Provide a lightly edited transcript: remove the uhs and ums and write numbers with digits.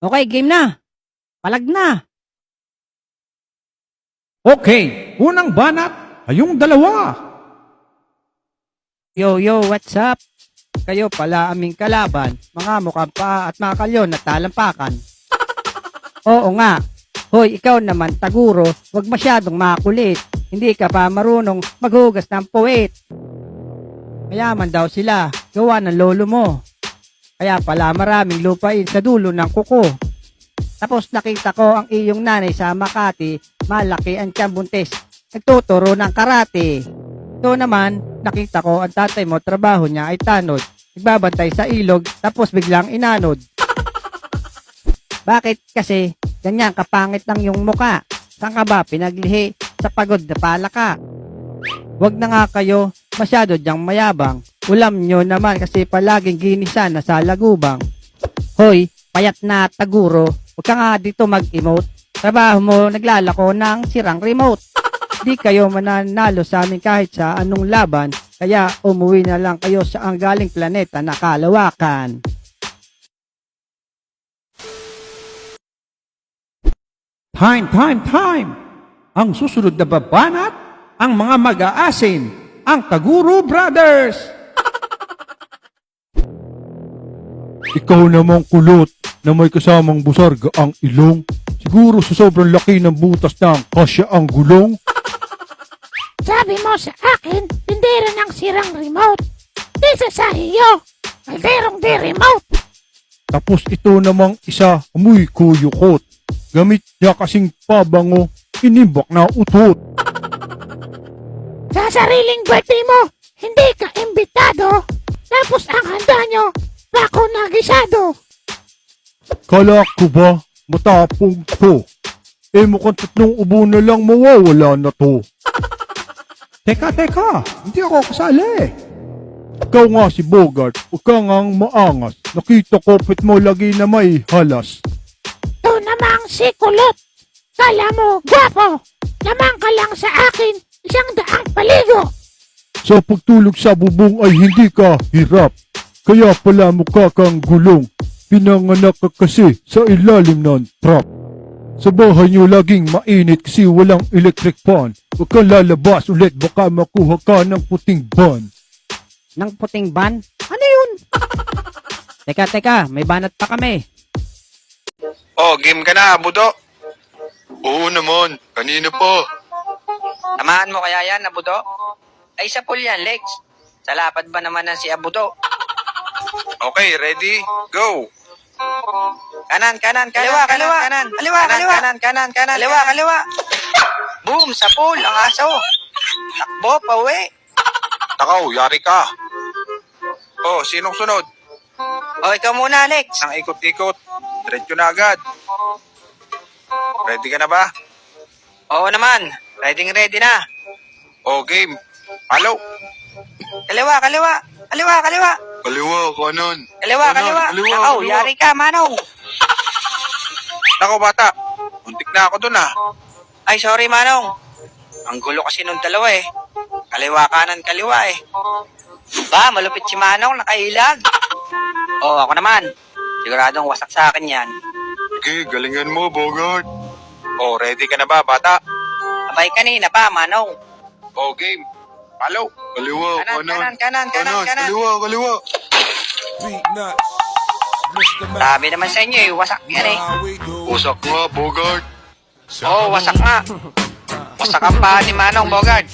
Okay, game na. Palag na. Okay, unang banat ay yung dalawa. Yo, what's up? Kayo pala aming kalaban, mga mukhang pa at mga kalyon na talampakan. Oo nga. Hoy, ikaw naman, Taguro, wag masyadong makulit. Hindi ka pa marunong maghugas ng puwit. Mayaman daw sila, gawa ng lolo mo. Kaya pala maraming lupain sa dulo ng kuko. Tapos nakita ko ang iyong nanay sa Makati, malaki ang tiyang buntis. Nagtuturo ng karate. Ito naman, nakita ko ang tatay mo, trabaho niya ay tanod. Nagbabantay sa ilog, tapos biglang inanod. Bakit kasi ganyan kapangit lang yung muka? Saan ka ba pinaglihi sa pagod na palaka? Wag na nga kayo masyado dyang mayabang. Ulam nyo naman kasi palaging ginisa na sa lagubang. Hoy, payat na Taguro, huwag ka nga dito mag-emote. Trabaho mo naglalako ng sirang remote. Di kayo mananalo sa amin kahit sa anong laban, kaya umuwi na lang kayo sa ang galing planeta na kalawakan. Time! Ang susunod na babanat, ang mga mag-aasin, ang Taguro Brothers. Ikaw namang kulot na may kasamang busarga ang ilong. Siguro sa sobrang laki ng butas ng kasya ang gulong. Sabi mo sa akin, tindera ng sirang remote. Di sa iyo, kalderong di remote. Tapos ito namang isa, amoy kuyukot. Gamit niya kasing pabango, inimbak na utot. Sa sariling birthday mo, hindi ka imbitado. Tapos ang handa nyo, bako na gisado. Kala ko ba, matapong to? Mukhang tatlong ubo na lang mawawala na to. Teka, hindi ako kasali. Ikaw nga si Bogart, huwag ka ngang maangas. Nakita ko pit mo lagi na may halas. Ito namang si Kulot. Kala mo, gwapo. Lamang ka lang sa akin, 100 paligo. Sa pagtulog sa bubong ay hindi ka hirap. Kaya pala mukha kang gulong. Pinanganak ka kasi sa ilalim ng trap. Sa bahay niyo laging mainit kasi walang electric fan. Huwag kang lalabas ulit, baka makuha ka ng puting ban. Ng puting ban? Ano yun? Teka, may banat pa kami. Oh, game ka na, Budo? Oo naman, kanina pa. Samahan mo kaya yan, Abudo? Ay, sa pool yan, Lex. Sa lapad ba naman ng si Abudo? Okay, ready? Go! Kanan. Kaliwa. Kanan. Kaliwa. Boom, sa pool, ang aso. Takbo, pauwi. Takaw, yari ka. Oh, sinong sunod? O, ikaw muna, Lex. Ang ikot-ikot. Diretso na agad. Ready ka na ba? Oo naman. Ready na. Oh, game. Follow. Kaliwa. Kaliwa, kanan. Kaliwa. Takaw, yari ka, Manaw. Takaw, bata. Muntik na ako dun, ah. Ay, sorry, Manong. Ang gulo kasi nung dalawa eh. Kaliwa, kaliwa eh. Ba, malupit si Manong, nakailag. Oo, ako naman. Siguradong wasak sa akin yan. Sige, galingan mo, Bogart. Oh, ready ka na ba, bata? Abay kanina pa, Manong. Oh, game. Follow. Kaliwa, Kanan. Kaliwa. Sabi naman sa inyo eh, wasak yan eh. Usak nga, Bogart. Oo, wasak nga. Wasak ang paa ni Manong, Bogart.